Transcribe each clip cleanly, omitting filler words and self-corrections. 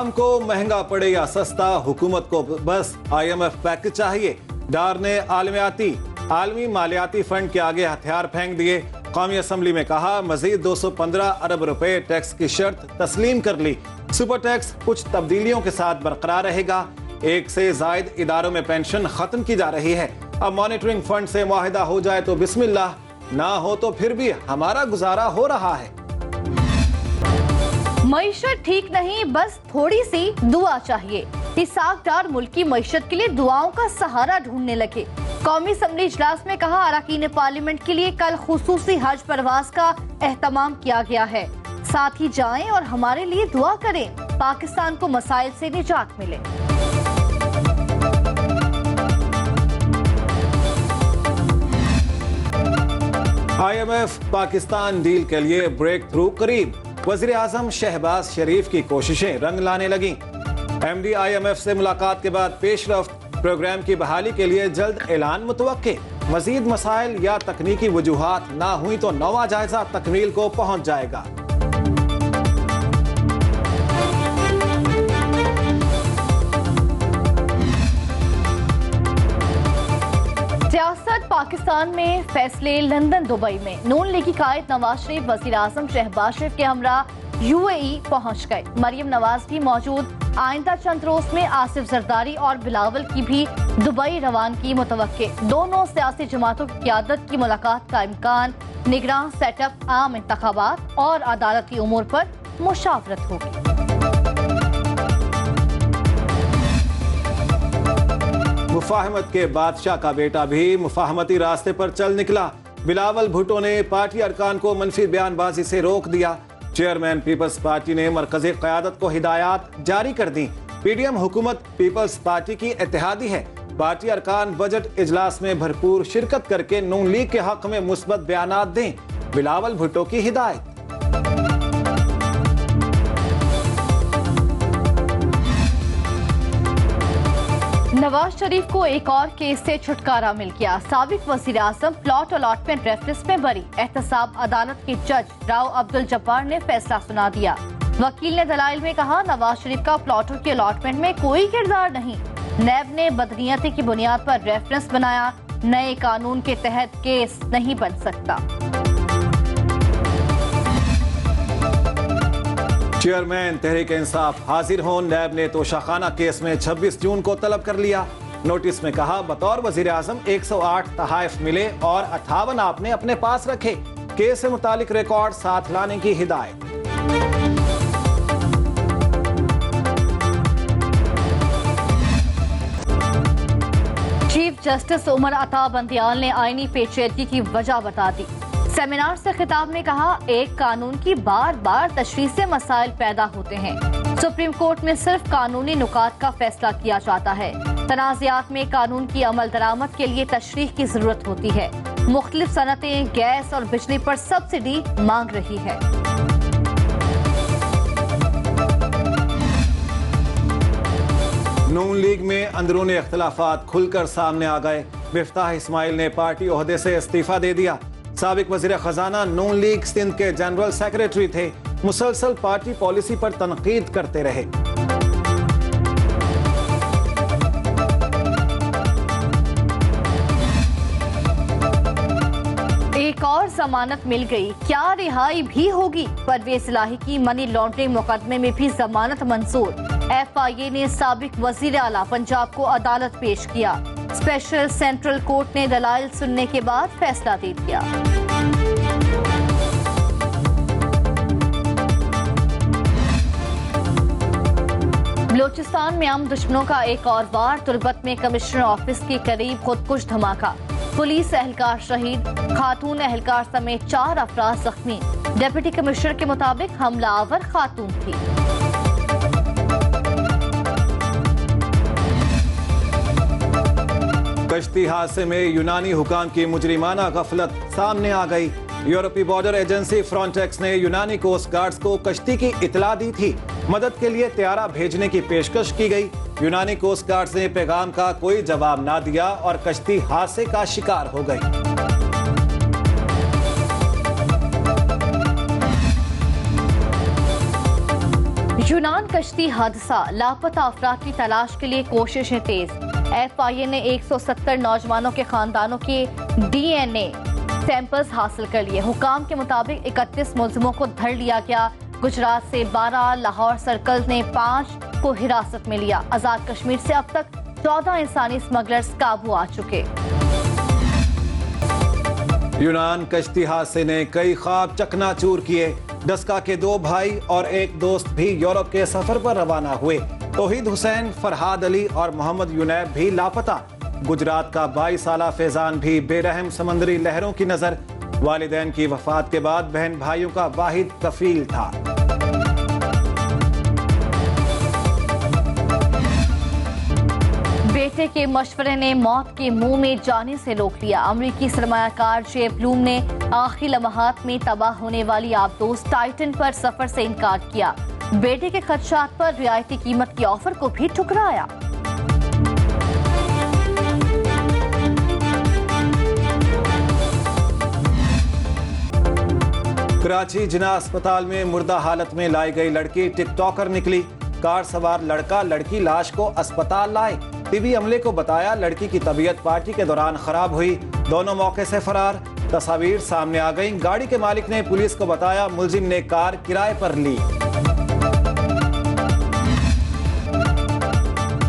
आवाम को महंगा पड़े या सस्ता, हुकूमत को बस IMF पैकेज चाहिए। डार ने आलमी मालियाती फंड के आगे हथियार फेंक दिए। कौमी असम्बली में कहा मजीद 215 अरब रुपए टैक्स की शर्त तस्लीम कर ली। सुपर टैक्स कुछ तब्दीलियों के साथ बरकरार रहेगा। एक से जायद इदारों में पेंशन खत्म की जा रही है। अब मॉनिटरिंग फंड से मुआहिदा हो जाए तो बिस्मिल्लाह, ना हो तो फिर भी हमारा गुजारा हो रहा है। मईशत ठीक नहीं, बस थोड़ी सी दुआ चाहिए। इसाक डार मुल्क की मईशत के लिए दुआओं का सहारा ढूंढने लगे। कौमी असम्बली इजलास में कहा अरकान पार्लियामेंट के लिए कल खुसूसी हज परवाज का एहतमाम किया गया है। साथ ही जाएं और हमारे लिए दुआ करें, पाकिस्तान को मसाइल से निजात मिले। IMF पाकिस्तान डील के लिए ब्रेक थ्रू करीब। वज़ीर आज़म शहबाज शरीफ की कोशिशें रंग लाने लगी। MD IMF से मुलाकात के बाद पेशरफ्त, प्रोग्राम की बहाली के लिए जल्द ऐलान मुतवक्के। मजीद मसाइल या तकनीकी वजूहात ना हुई तो नवा जायजा तकमील को पहुंच जाएगा। सियासत पाकिस्तान में फैसले लंदन दुबई में। नून लीगी कायद नवाज शरीफ वज़ीर आज़म शहबाज शरीफ के हमरा UAE पहुंच गए। मरियम नवाज भी मौजूद। आइंदा चंद रोज में आसिफ जरदारी और बिलावल की भी दुबई रवानगी मुतवक्के। दोनों सियासी जमातों की क़यादत की मुलाकात का इम्कान। निगरान सेटअप, आम इंतखाबात और अदालती उमूर पर मुशावरत होगी। मुफाहमत के बादशाह का बेटा भी मुफाहमती रास्ते पर चल निकला। बिलावल भुट्टो ने पार्टी अरकान को मनफी बयानबाजी से रोक दिया। चेयरमैन पीपल्स पार्टी ने मरकजी क़यादत को हिदायत जारी कर दी। PDM हुकूमत पीपल्स पार्टी की इत्तेहादी है। पार्टी अरकान बजट इजलास में भरपूर शिरकत करके नून लीग के हक में मुस्बत बयानात दें, बिलावल भुट्टो की हिदायत। नवाज शरीफ को एक और केस से छुटकारा मिल गया। साबिक वज़ीर आज़म प्लॉट अलॉटमेंट रेफरेंस में बरी। एहतसाब अदालत के जज राव अब्दुल जब्बार ने फैसला सुना दिया। वकील ने दलाइल में कहा नवाज शरीफ का प्लॉटों की अलॉटमेंट में कोई किरदार नहीं। नैब ने बदनीयती की बुनियाद पर रेफरेंस बनाया। नए कानून के तहत केस नहीं बन सकता। चेयरमैन तहरीक इंसाफ हाजिर हों। नैब ने तोशाखाना केस में 26 जून को तलब कर लिया। नोटिस में कहा बतौर वजीर आजम 108 तहाइफ मिले और 58 आपने अपने पास रखे। केस से मुतालिक रिकॉर्ड साथ लाने की हिदायत। चीफ जस्टिस उमर अता बंदियाल ने आईनी पेचीदगी की वजह बता दी। सेमिनार से खिताब में कहा एक कानून की बार बार तशरीह से मसाइल पैदा होते हैं। सुप्रीम कोर्ट में सिर्फ कानूनी नुकात का फैसला किया जाता है। तनाज़ात में कानून की अमल दरामद के लिए तशरीह की जरूरत होती है। मुख्तलिफ सनतें गैस और बिजली पर सब्सिडी मांग रही है। नून लीग में अंदरूनी इख्तलाफात खुलकर सामने आ गए। मिफ्ताह इस्माइल ने पार्टी ओहदे से इस्तीफा दे दिया। साबिक वजीर खजाना नून लीग सिंध के जनरल सेक्रेटरी थे। मुसलसल पार्टी पॉलिसी पर तनकीद करते रहे। एक और जमानत मिल गई, क्या रिहाई भी होगी? परवेज इलाही की मनी लॉन्ड्रिंग मुकदमे में भी जमानत मंजूर। FIA ने साबिक वजीर आला पंजाब को अदालत पेश किया। स्पेशल सेंट्रल कोर्ट ने दलाइल सुनने के बाद फैसला दे दिया। बलूचिस्तान में हम दुश्मनों का एक और वार। तुर्बत में कमिश्नर ऑफिस के करीब खुदकुश धमाका। पुलिस एहलकार शहीद, खातून एहलकार समेत 4 अफराद जख्मी। डिप्टी कमिश्नर के मुताबिक हमलावर खातून थी। कश्ती हादसे में यूनानी हुकाम की मुजरिमाना गफलत सामने आ गई। यूरोपीय बॉर्डर एजेंसी फ्रंटेक्स ने यूनानी कोस्ट गार्ड्स को कश्ती की इतला दी थी। मदद के लिए त्यारा भेजने की पेशकश की गई। यूनानी कोस्ट गार्ड्स ने पैगाम का कोई जवाब ना दिया और कश्ती हादसे का शिकार हो गई। यूनान कश्ती हादसा, लापता अफराद की तलाश के लिए कोशिशें तेज। FIA ने 170 नौजवानों के खानदानों के DNA सैंपल्स हासिल कर लिए। हुकाम के मुताबिक 31 मुलजिमों को धर लिया गया। गुजरात से 12, लाहौर सर्कल ने 5 को हिरासत में लिया। आजाद कश्मीर से अब तक 14 इंसानी स्मगलर्स काबू आ चुके। यूनान कश्ती हादसे ने कई ख्वाब चकनाचूर किए। डस्का के 2 भाई और एक दोस्त भी यूरोप के सफर पर रवाना हुए। तौहीद हुसैन, फरहाद अली और मोहम्मद यूनैब भी लापता। गुजरात का 22 साला फैजान भी बेरहम समंदरी लहरों की नजर। वालिदैन की वफात के बाद बहन भाइयों का वाहिद कफील था। बेटे के मशवरे ने मौत के मुंह में जाने से रोक लिया। अमरीकी सरमायाकार जे ब्लूम ने आखिरी लम्हात में तबाह होने वाली आबदोज टाइटन पर सफर से इनकार किया। बेटे के खदशात पर रियायती कीमत की ऑफर को भी ठुकराया। कराची जिना अस्पताल में मुर्दा हालत में लाई गई लड़की टिकटॉकर निकली। कार सवार लड़का लड़की लाश को अस्पताल लाए। टीवी अमले को बताया लड़की की तबीयत पार्टी के दौरान खराब हुई। दोनों मौके से फरार। तस्वीर सामने आ गई। गाड़ी के मालिक ने पुलिस को बताया मुलजिम ने कार किराए पर ली।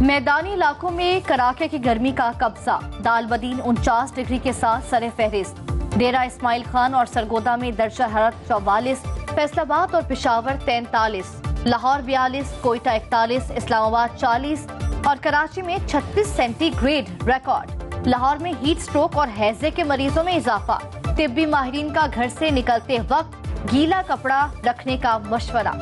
मैदानी इलाकों में कड़ाके की गर्मी का कब्जा। दालबदीन 49 डिग्री के साथ सरे फहरिस्त। डेरा इस्माइल खान और सरगोदा में दर्जा हरारत 44, फैसलाबाद और पेशावर 43, लाहौर 42, कोयटा 41, इस्लामाबाद 40 और कराची में 36 सेंटीग्रेड रिकॉर्ड। लाहौर में हीट स्ट्रोक और हैजे के मरीजों में इजाफा। तिब्बी माहिरीन का घर से निकलते वक्त गीला कपड़ा रखने का मशवरा।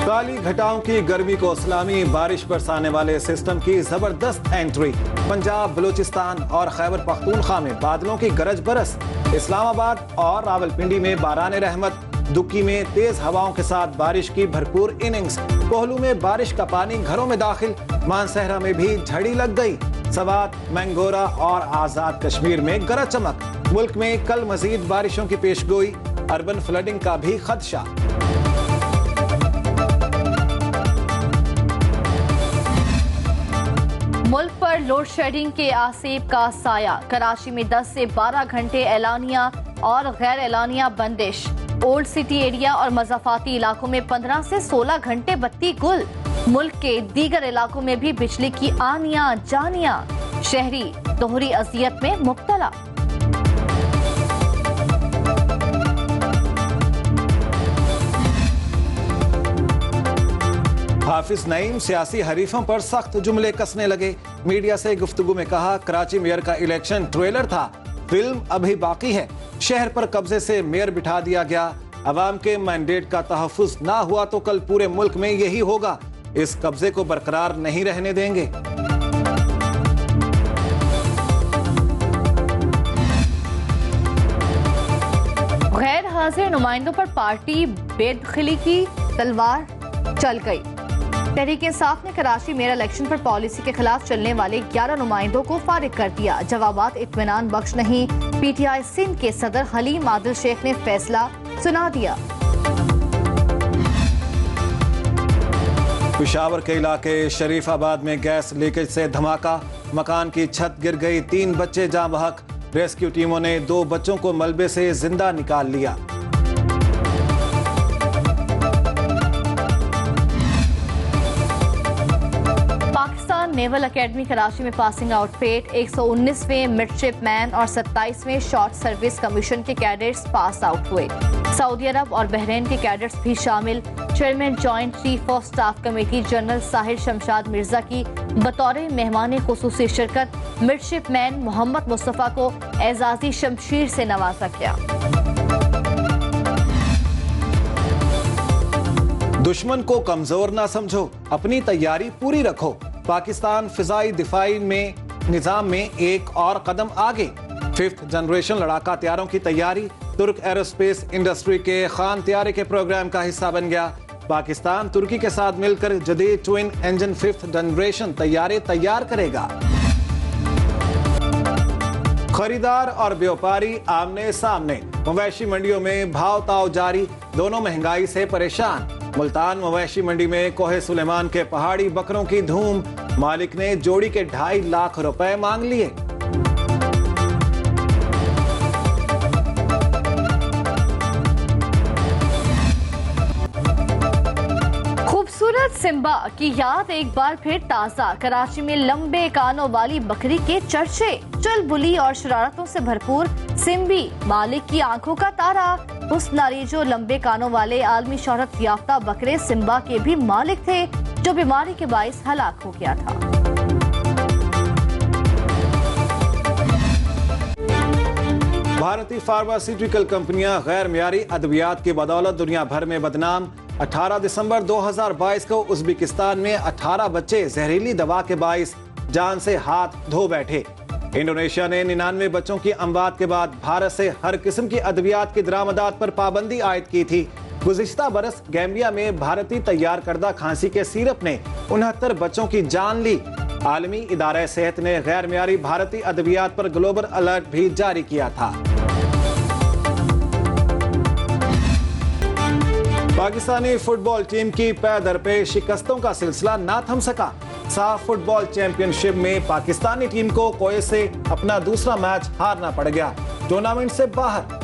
काली घटाओं की गर्मी को इस्लामी बारिश बरसाने वाले सिस्टम की जबरदस्त एंट्री। पंजाब, बलूचिस्तान और खैबर पख्तूनख्वा में बादलों की गरज बरस। इस्लामाबाद और रावलपिंडी में बारान रहमत। दुक्की में तेज हवाओं के साथ बारिश की भरपूर इनिंग्स। कोहलू में बारिश का पानी घरों में दाखिल। मानसहरा में भी झड़ी लग गई। सवात, मैंगोरा और आजाद कश्मीर में गरज चमक। मुल्क में कल मजीद बारिशों की पेशगोई। अर्बन फ्लडिंग का भी खदशा। मुल्क पर लोड शेडिंग के आसेब का साया। कराची में 10 से 12 घंटे एलानिया और गैर एलानिया बंदिश। ओल्ड सिटी एरिया और मज़ाफाती इलाकों में 15 से 16 घंटे बत्ती गुल। मुल्क के दीगर इलाकों में भी बिजली की आनिया जानिया। शहरी दोहरी अजियत में मुब्तला। हाफिज नईम सियासी हरीफों पर सख्त जुमले कसने लगे। मीडिया से गुफ्तगू में कहा कराची मेयर का इलेक्शन ट्रेलर था, फिल्म अभी बाकी है। शहर पर कब्जे से मेयर बिठा दिया गया। अवाम के मैंडेट का तहफ्फुज ना हुआ तो कल पूरे मुल्क में यही होगा। इस कब्जे को बरकरार नहीं रहने देंगे। गैर हाजिर नुमाइंदों पर पार्टी बेदखली की तलवार चल गई। तहरीक इंसाफ ने कराची मेयर इलेक्शन पर पॉलिसी के खिलाफ चलने वाले 11 नुमाइंदों को फारिग कर दिया। जवाबात इत्मीनान बख्श नहीं। PTI सिंध के सदर हलीम आदिल शेख ने फैसला सुना दिया। पेशावर के इलाके शरीफाबाद में गैस लीकेज से धमाका। मकान की छत गिर गई। 3 बच्चे जाँ बहक। रेस्क्यू टीमों ने 2 बच्चों को मलबे से जिंदा निकाल लिया। पाकिस्तान नेवल एकेडमी कराची में पासिंग आउट पेड। 119वें मिडशिपमैन और 27वें शॉर्ट सर्विस कमीशन के कैडेट्स पास आउट हुए। सऊदी अरब और बहरीन के कैडेट्स भी शामिल। Chairman joint chief of staff committee general Sahir Shamshad Mirza की बतौर मेहमान खुसूसी शिरकत। मिडशिपमैन मोहम्मद मुस्तफ़ा को एजाजी शमशीर से नवाजा गया। दुश्मन को कमजोर ना समझो, अपनी तैयारी पूरी रखो। पाकिस्तान फिजाई दिफाई में निजाम में एक और कदम आगे। 5th जनरेशन लड़ाका तैयारों की तैयारी। तुर्क एरोस्पेस इंडस्ट्री के खान तैयारी के प्रोग्राम का हिस्सा बन गया। पाकिस्तान तुर्की के साथ मिलकर जदीद ट्विन इंजन 5th जनरेशन तैयारे तैयार करेगा। खरीदार और व्यापारी आमने सामने। मवेशी मंडियों में भाव ताव जारी, दोनों महंगाई से परेशान। मुल्तान मवेशी मंडी में कोहे सुलेमान के पहाड़ी बकरों की धूम, मालिक ने जोड़ी के 2.5 लाख रुपए मांग लिए। खूबसूरत सिम्बा की याद एक बार फिर ताजा। कराची में लंबे कानों वाली बकरी के चर्चे, चुलबुली और शरारतों से भरपूर सिम्बी मालिक की आंखों का तारा। उस नारीजो लंबे कानों वाले आलमी शोहरत याफ्ता बकरे सिम्बा के भी मालिक थे, जो बीमारी के बाइस हलाक हो गया था। भारतीय फार्मास्यूटिकल कंपनियां गैर मियारी अद्वियात की बदौलत दुनिया भर में बदनाम। 18 दिसंबर 2022 को उज्बेकिस्तान में 18 बच्चे जहरीली दवा के बाइस जान से हाथ धो बैठे। इंडोनेशिया ने 99 बच्चों की अमवात के बाद भारत से हर किस्म की अद्वियात की दरामदात पर पाबंदी आयद की थी। गुज़िश्ता बरस गैम्बिया में भारतीय तैयार करदा खांसी के सिरप ने 69 बच्चों की जान ली। आलमी इदारा सेहत ने गैर मियारी भारतीय अद्वियात पर ग्लोबल अलर्ट भी जारी किया था। पाकिस्तानी फुटबॉल टीम की पै दर पे शिकस्तों का सिलसिला ना थम सका। साफ फुटबॉल चैंपियनशिप में पाकिस्तानी टीम को कोए से अपना दूसरा मैच हारना पड़ गया, टूर्नामेंट से बाहर।